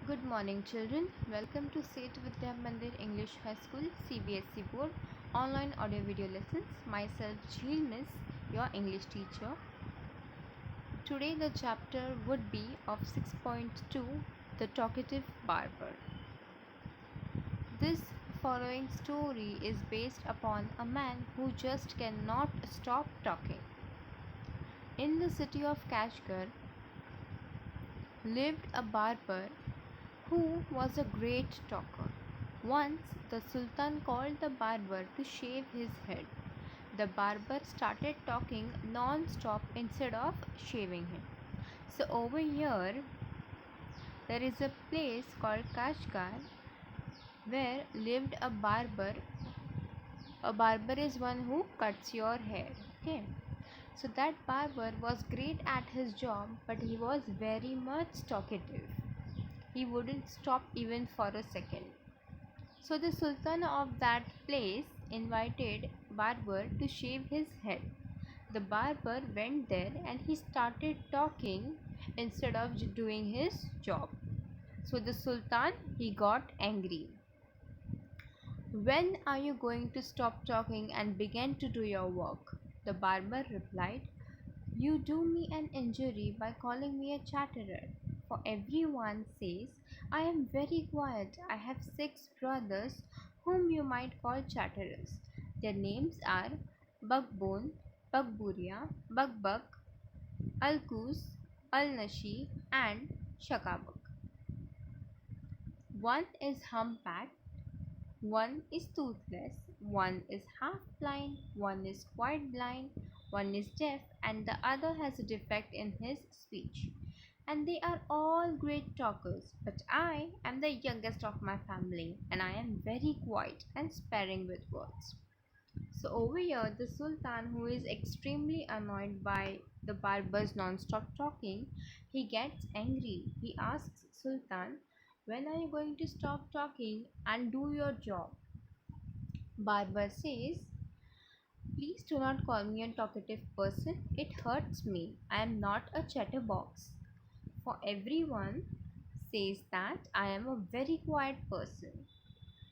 Good morning, children. Welcome to Set Vidya Mandir English High School CBSE Board online audio video lessons. Myself, Jheel Miss, your English teacher. Today, the chapter would be of 6.2 The Talkative Barber. This following story is based upon a man who just cannot stop talking. In the city of Kashgar lived a barber who was a great talker. Once the Sultan called the barber to shave his head. The barber started talking non-stop instead of shaving him. So over here there is a place called Kashgar where lived a barber. A barber is one who cuts your hair. Okay. So that barber was great at his job, but he was very much talkative. He wouldn't stop even for a second. So the Sultan of that place invited barber to shave his head. The barber went there and he started talking instead of doing his job. So the Sultan he got angry. When are you going to stop talking and begin to do your work? The barber replied, you do me an injury by calling me a chatterer. For everyone says I am very quiet. I have 6 brothers whom you might call chatterers. Their names are Buckbone, Buckburia, Buckbuck, Alkus, Alnashi, and Shakabuk. One is humpbacked, one is toothless, one is half blind, one is quite blind, one is deaf, and the other has a defect in his speech. And they are all great talkers, but I am the youngest of my family, and I am very quiet and sparing with words. So over here, the Sultan, who is extremely annoyed by the barber's non-stop talking, he gets angry. He asks Sultan, when are you going to stop talking and do your job? Barber says, please do not call me a talkative person. It hurts me. I am not a chatterbox. For everyone says that I am a very quiet person.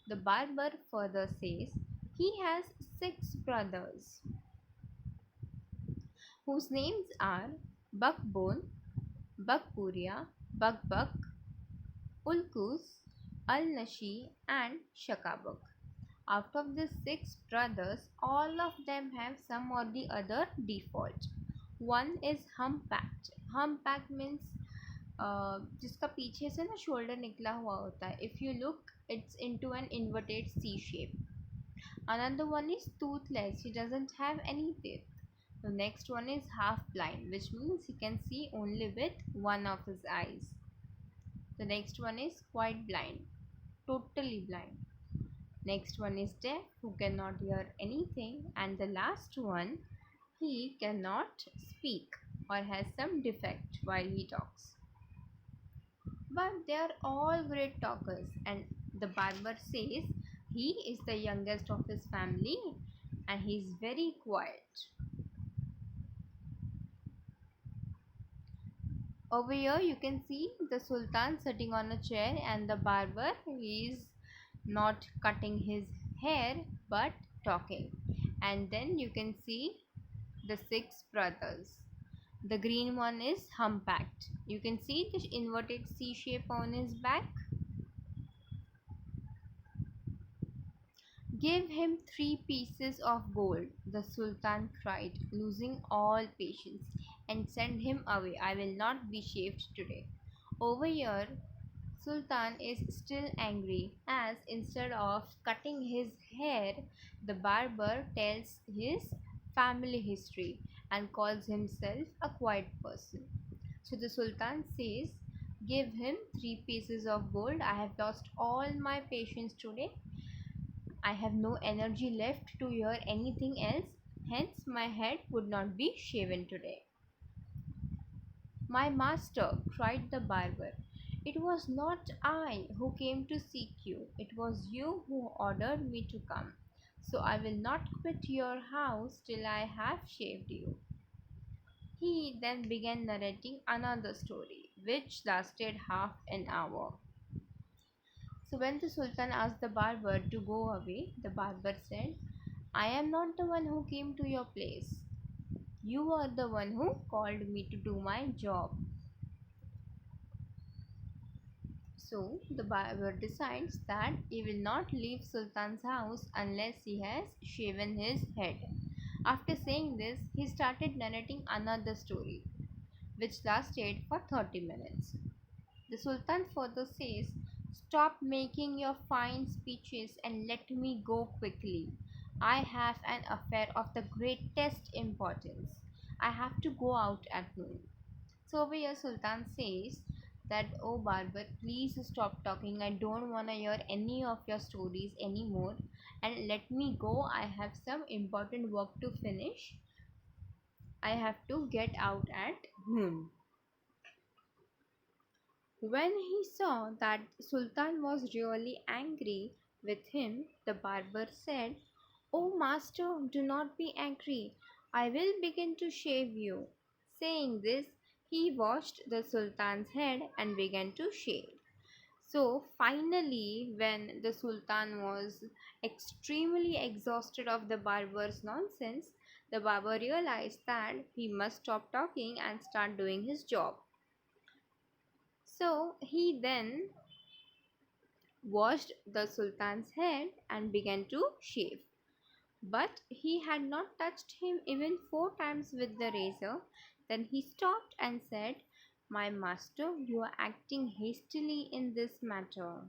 The barber further says he has 6 brothers whose names are Buckbone, Buckpuria, Buckbuck, Ulkus, Al-Nashi and Shakabuk. Out of the 6 brothers, all of them have some or the other default. One is humpbacked. Humpbacked means जिसका पीछे से ना shoulder निकला हुआ होता है. If you look, it's into an inverted C shape. Another one is toothless. He doesn't have any teeth. The next one is half blind, which means he can see only with one of his eyes. The next one is quite blind, totally blind. Next one is deaf, who cannot hear anything. And the last one, he cannot speak or has some defect while he talks. But they are all great talkers, and the barber says he is the youngest of his family and he is very quiet. Over here you can see the Sultan sitting on a chair and the barber is not cutting his hair but talking. And then you can see the 6 brothers. The green one is humpbacked. You can see this inverted C shape on his back. Give him 3 pieces of gold, the Sultan cried, losing all patience, and send him away. I will not be shaved today. Over here, Sultan is still angry as instead of cutting his hair, the barber tells his family history and calls himself a quiet person. So the Sultan says, give him 3 pieces of gold. I have lost all my patience today. I have no energy left to hear anything else, hence my head would not be shaven today. My master, cried the barber, it was not I who came to seek you, it was you who ordered me to come. So I will not quit your house till I have shaved you. He then began narrating another story, which lasted half an hour. So when the Sultan asked the barber to go away, the barber said, I am not the one who came to your place. You are the one who called me to do my job. So the barber decides that he will not leave Sultan's house unless he has shaven his head. After saying this, he started narrating another story, which lasted for 30 minutes. The Sultan further says, Stop making your fine speeches and let me go quickly. I have an affair of the greatest importance. I have to go out at noon. So over here, Sultan says that, Oh Barber, please stop talking. I don't want to hear any of your stories anymore and let me go. I have some important work to finish. I have to get out at noon. When he saw that Sultan was really angry with him, the barber said, Oh master, do not be angry. I will begin to shave you. Saying this, he washed the Sultan's head and began to shave. So finally, when the Sultan was extremely exhausted of the barber's nonsense, the barber realized that he must stop talking and start doing his job. So he then washed the Sultan's head and began to shave. But he had not touched him even 4 times with the razor. Then he stopped and said, My master, you are acting hastily in this matter.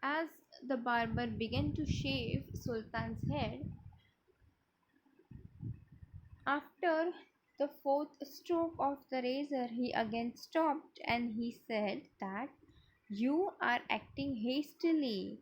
As the barber began to shave Sultan's head, after the fourth stroke of the razor, he again stopped and he said that you are acting hastily.